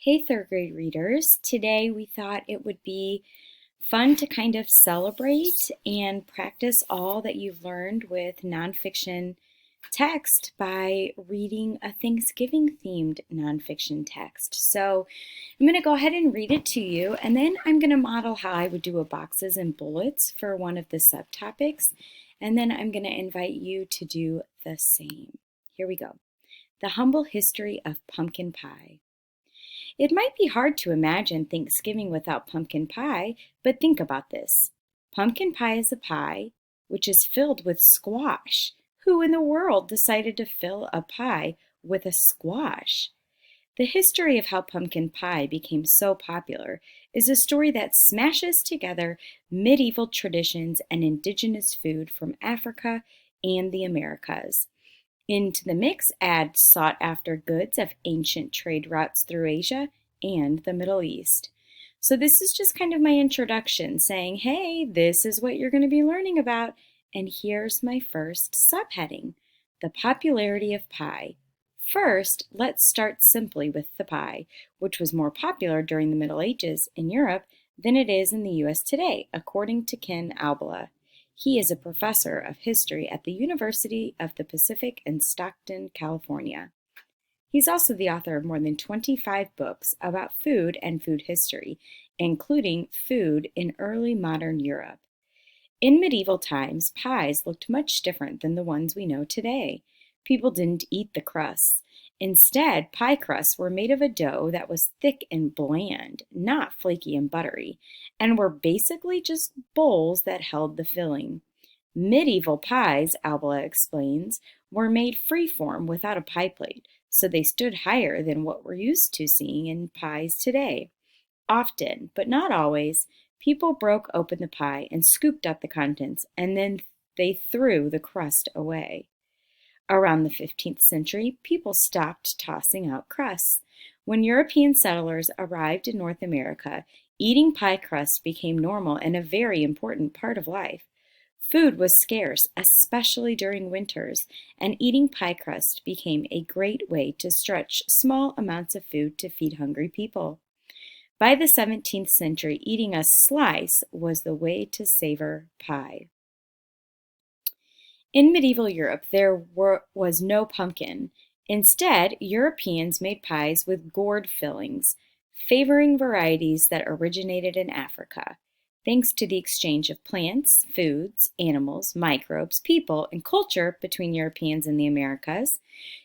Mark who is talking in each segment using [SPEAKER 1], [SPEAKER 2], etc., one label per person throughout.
[SPEAKER 1] Hey, third grade readers. Today we thought it would be fun to kind of celebrate and practice all that you've learned with nonfiction text by reading a Thanksgiving themed nonfiction text. So I'm going to go ahead and read it to you, and then I'm going to model how I would do a boxes and bullets for one of the subtopics, and then I'm going to invite you to do the same. Here we go. The Humble History of Pumpkin Pie. It might be hard to imagine Thanksgiving without pumpkin pie, but think about this. Pumpkin pie is a pie which is filled with squash. Who in the world decided to fill a pie with a squash? The history of how pumpkin pie became so popular is a story that smashes together medieval traditions and indigenous food from Africa and the Americas. Into the mix, add sought-after goods of ancient trade routes through Asia and the Middle East. So this is just kind of my introduction saying, hey, this is what you're going to be learning about. And here's my first subheading, the popularity of pie. First, let's start simply with the pie, which was more popular during the Middle Ages in Europe than it is in the U.S. today, according to Ken Albala. He is a professor of history at the University of the Pacific in Stockton, California. He's also the author of more than 25 books about food and food history, including Food in Early Modern Europe. In medieval times, pies looked much different than the ones we know today. People didn't eat the crusts. Instead, pie crusts were made of a dough that was thick and bland, not flaky and buttery, and were basically just bowls that held the filling. Medieval pies, Albala explains, were made freeform without a pie plate, so they stood higher than what we're used to seeing in pies today. Often, but not always, people broke open the pie and scooped up the contents, and then they threw the crust away. Around the 15th century, people stopped tossing out crusts. When European settlers arrived in North America, eating pie crust became normal and a very important part of life. Food was scarce, especially during winters, and eating pie crust became a great way to stretch small amounts of food to feed hungry people. By the 17th century, eating a slice was the way to savor pie. In medieval Europe, there was no pumpkin. Instead, Europeans made pies with gourd fillings, favoring varieties that originated in Africa. Thanks to the exchange of plants, foods, animals, microbes, people, and culture between Europeans and the Americas,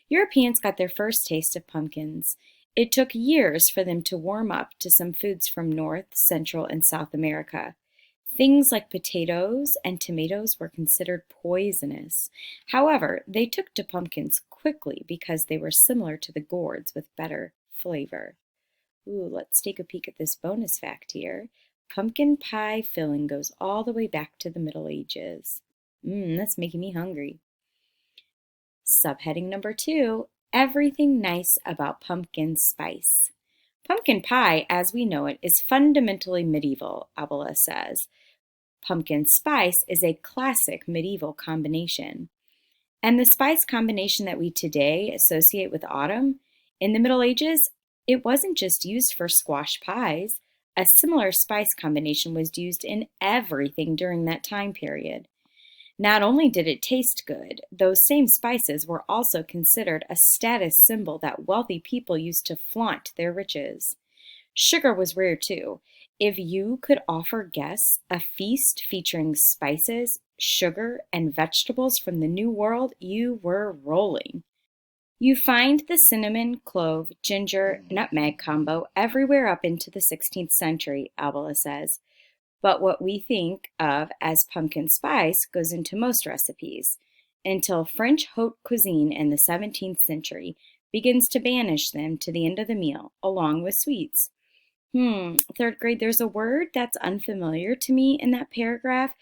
[SPEAKER 1] Europeans got their first taste of pumpkins. It took years for them to warm up to some foods from North, Central, and South America. Things like potatoes and tomatoes were considered poisonous. However, they took to pumpkins quickly because they were similar to the gourds with better flavor. Ooh, let's take a peek at this bonus fact here. Pumpkin pie filling goes all the way back to the Middle Ages. That's making me hungry. Subheading number 2, everything nice about pumpkin spice. Pumpkin pie, as we know it, is fundamentally medieval, Albala says. Pumpkin spice is a classic medieval combination. And the spice combination that we today associate with autumn, in the Middle Ages, it wasn't just used for squash pies. A similar spice combination was used in everything during that time period. Not only did it taste good, those same spices were also considered a status symbol that wealthy people used to flaunt their riches. Sugar was rare too. If you could offer guests a feast featuring spices, sugar, and vegetables from the New World, you were rolling. You find the cinnamon, clove, ginger, nutmeg combo everywhere up into the 16th century, Albala says. But what we think of as pumpkin spice goes into most recipes, until French haute cuisine in the 17th century begins to banish them to the end of the meal, along with sweets. Third grade, there's a word that's unfamiliar to me in that paragraph,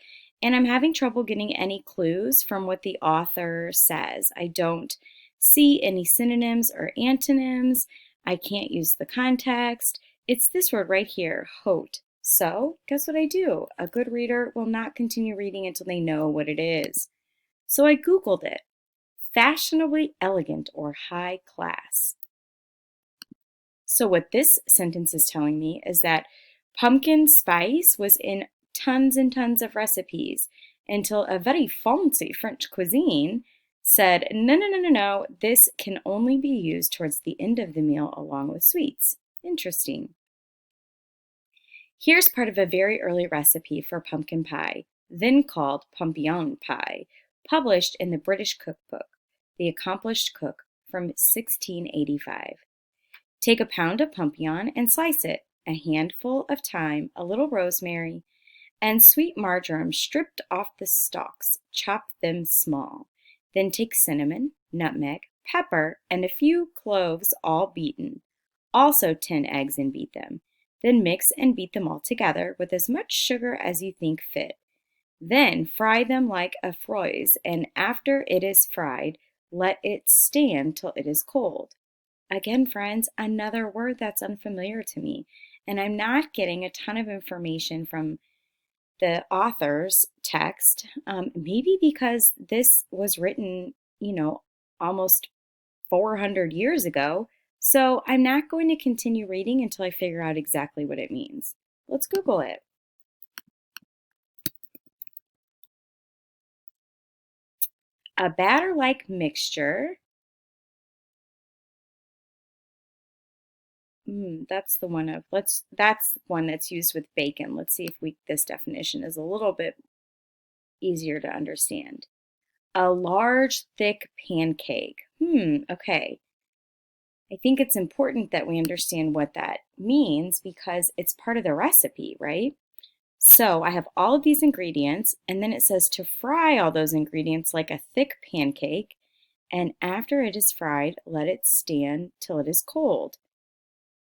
[SPEAKER 1] and I'm having trouble getting any clues from what the author says. I don't see any synonyms or antonyms. I can't use the context. It's this word right here, haute. So, guess what I do? A good reader will not continue reading until they know what it is. So I Googled it. Fashionably elegant or high class. So, what this sentence is telling me is that pumpkin spice was in tons and tons of recipes until a very fancy French cuisine said, no, no, no, no, no, this can only be used towards the end of the meal along with sweets. Interesting. Here's part of a very early recipe for pumpkin pie, then called pumpkin pie, published in the British cookbook, The Accomplished Cook from 1685. Take a pound of pumpkin and slice it, a handful of thyme, a little rosemary, and sweet marjoram stripped off the stalks. Chop them small. Then take cinnamon, nutmeg, pepper, and a few cloves all beaten. Also 10 eggs and beat them. Then mix and beat them all together with as much sugar as you think fit. Then fry them like a froise, and after it is fried, let it stand till it is cold. Again, friends, another word that's unfamiliar to me, and I'm not getting a ton of information from the author's text, maybe because this was written, almost 400 years ago. So I'm not going to continue reading until I figure out exactly what it means. Let's Google it. A batter-like mixture. That's the one that's one that's used with bacon. Let's see if this definition is a little bit easier to understand. A large, thick pancake. Okay. I think it's important that we understand what that means because it's part of the recipe, right? So I have all of these ingredients, and then it says to fry all those ingredients like a thick pancake, and after it is fried, let it stand till it is cold.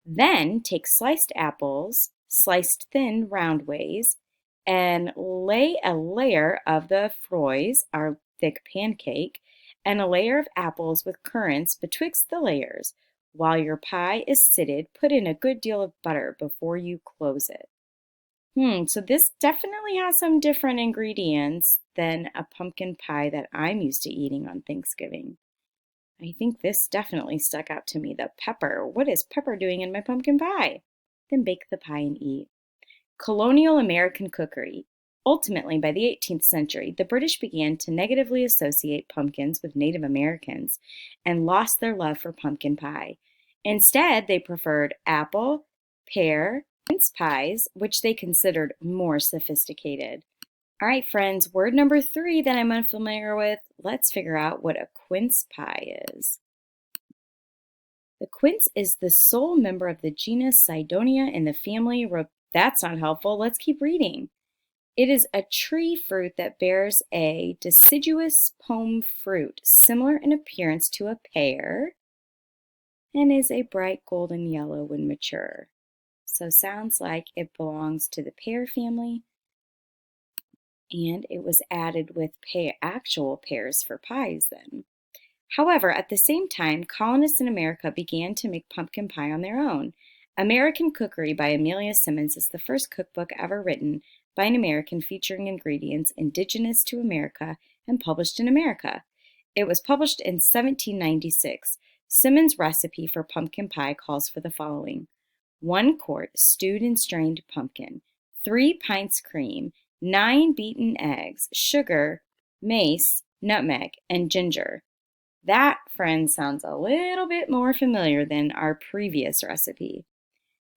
[SPEAKER 1] Then take sliced apples, sliced thin round ways, and lay a layer of the froise, our thick pancake, and a layer of apples with currants betwixt the layers. While your pie is sitted, put in a good deal of butter before you close it. So this definitely has some different ingredients than a pumpkin pie that I'm used to eating on Thanksgiving. I think this definitely stuck out to me, the pepper. What is pepper doing in my pumpkin pie? Then bake the pie and eat. Colonial American cookery. Ultimately, by the 18th century, the British began to negatively associate pumpkins with Native Americans and lost their love for pumpkin pie. Instead, they preferred apple, pear, quince pies, which they considered more sophisticated. All right, friends, word number 3 that I'm unfamiliar with. Let's figure out what a quince pie is. The quince is the sole member of the genus Cydonia in the family. That's not helpful. Let's keep reading. It is a tree fruit that bears a deciduous pome fruit, similar in appearance to a pear, and is a bright golden yellow when mature. So sounds like it belongs to the pear family, and it was added with actual pears for pies then. However, at the same time, colonists in America began to make pumpkin pie on their own. American Cookery by Amelia Simmons is the first cookbook ever written by an American featuring ingredients indigenous to America and published in America. It was published in 1796. Simmons' recipe for pumpkin pie calls for the following: 1 quart stewed and strained pumpkin, 3 pints cream, 9 beaten eggs, sugar, mace, nutmeg, and ginger. That, friends, sounds a little bit more familiar than our previous recipe.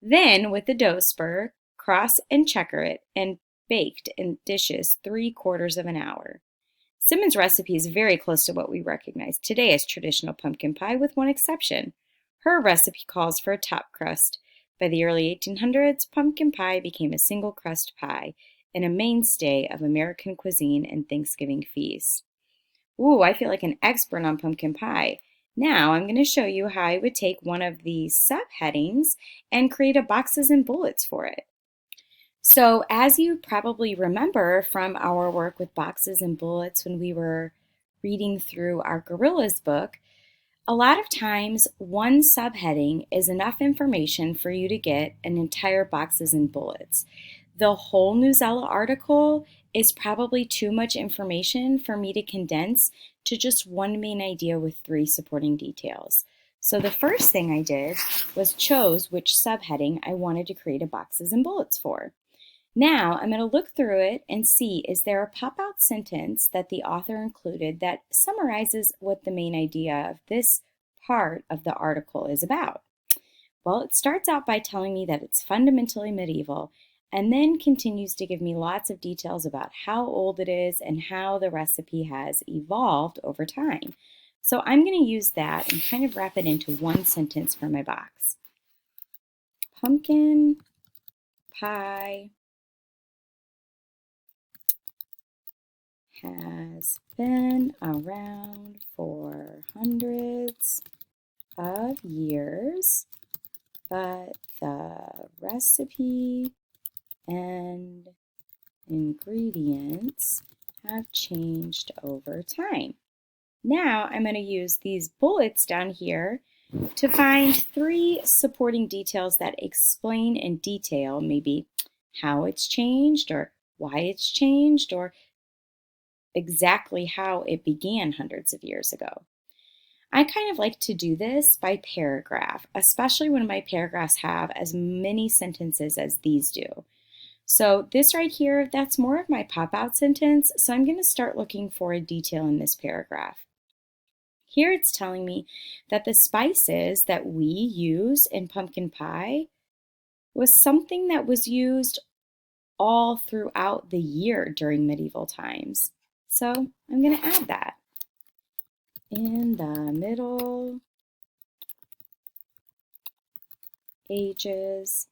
[SPEAKER 1] Then, with the dough spur, cross and checker it and baked in dishes 3/4 of an hour. Simmons' recipe is very close to what we recognize today as traditional pumpkin pie, with one exception. Her recipe calls for a top crust. By the early 1800s, pumpkin pie became a single crust pie and a mainstay of American cuisine and Thanksgiving feasts. Ooh, I feel like an expert on pumpkin pie. Now I'm going to show you how I would take one of these subheadings and create a boxes and bullets for it. So as you probably remember from our work with boxes and bullets when we were reading through our Gorillas book, a lot of times one subheading is enough information for you to get an entire boxes and bullets. The whole Newsella article is probably too much information for me to condense to just one main idea with 3 supporting details. So the first thing I did was chose which subheading I wanted to create a boxes and bullets for. Now I'm going to look through it and see, is there a pop-out sentence that the author included that summarizes what the main idea of this part of the article is about? Well, it starts out by telling me that it's fundamentally medieval and then continues to give me lots of details about how old it is and how the recipe has evolved over time. So I'm going to use that and kind of wrap it into one sentence for my box. Pumpkin pie has been around for hundreds of years, but the recipe and ingredients have changed over time. Now I'm going to use these bullets down here to find 3 supporting details that explain in detail maybe how it's changed or why it's changed or exactly how it began hundreds of years ago. I kind of like to do this by paragraph, especially when my paragraphs have as many sentences as these do. So this right here, that's more of my pop-out sentence, so I'm going to start looking for a detail in this paragraph. Here it's telling me that the spices that we use in pumpkin pie was something that was used all throughout the year during medieval times. So I'm going to add that. In the Middle Ages,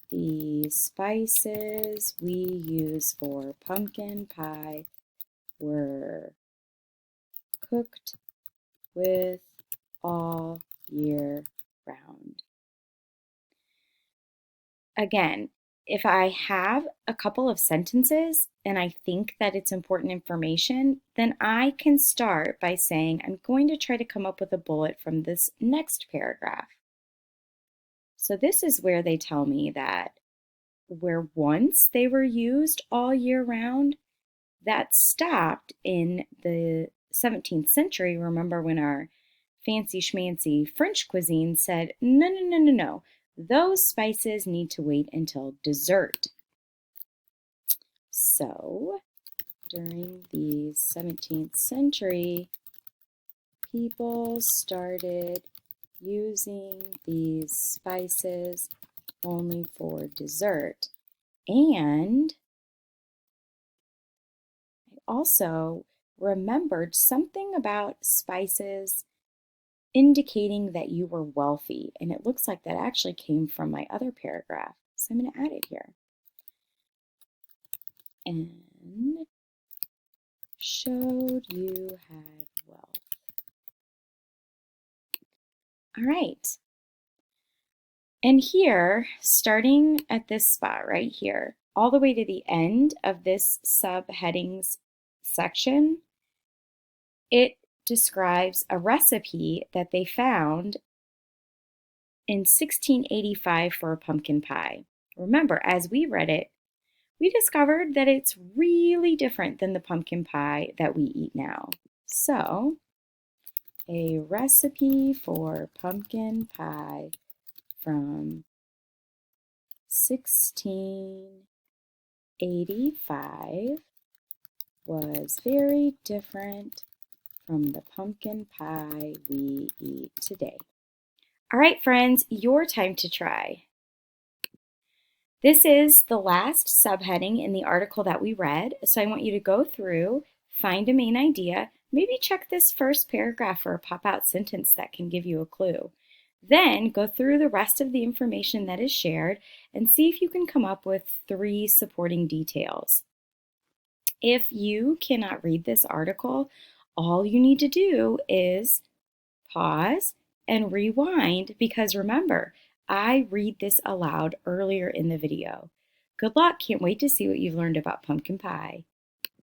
[SPEAKER 1] the spices we use for pumpkin pie were cooked with all year round. Again, if I have a couple of sentences and I think that it's important information, then I can start by saying I'm going to try to come up with a bullet from this next paragraph. So this is where they tell me that where once they were used all year round, that stopped in the 17th century. Remember when our fancy schmancy French cuisine said, no, no, no, no, no. Those spices need to wait until dessert. So, during the 17th century, people started using these spices only for dessert. And I also remembered something about spices indicating that you were wealthy. And it looks like that actually came from my other paragraph. So I'm going to add it here. And showed you had wealth. All right. And here, starting at this spot right here, all the way to the end of this subheadings section, it describes a recipe that they found in 1685 for a pumpkin pie. Remember, as we read it, we discovered that it's really different than the pumpkin pie that we eat now. So, a recipe for pumpkin pie from 1685 was very different from the pumpkin pie we eat today. All right, friends, your time to try. This is the last subheading in the article that we read, so I want you to go through, find a main idea, maybe check this first paragraph for a pop-out sentence that can give you a clue. Then go through the rest of the information that is shared and see if you can come up with 3 supporting details. If you cannot read this article, all you need to do is pause and rewind, because remember, I read this aloud earlier in the video. Good luck, can't wait to see what you've learned about pumpkin pie.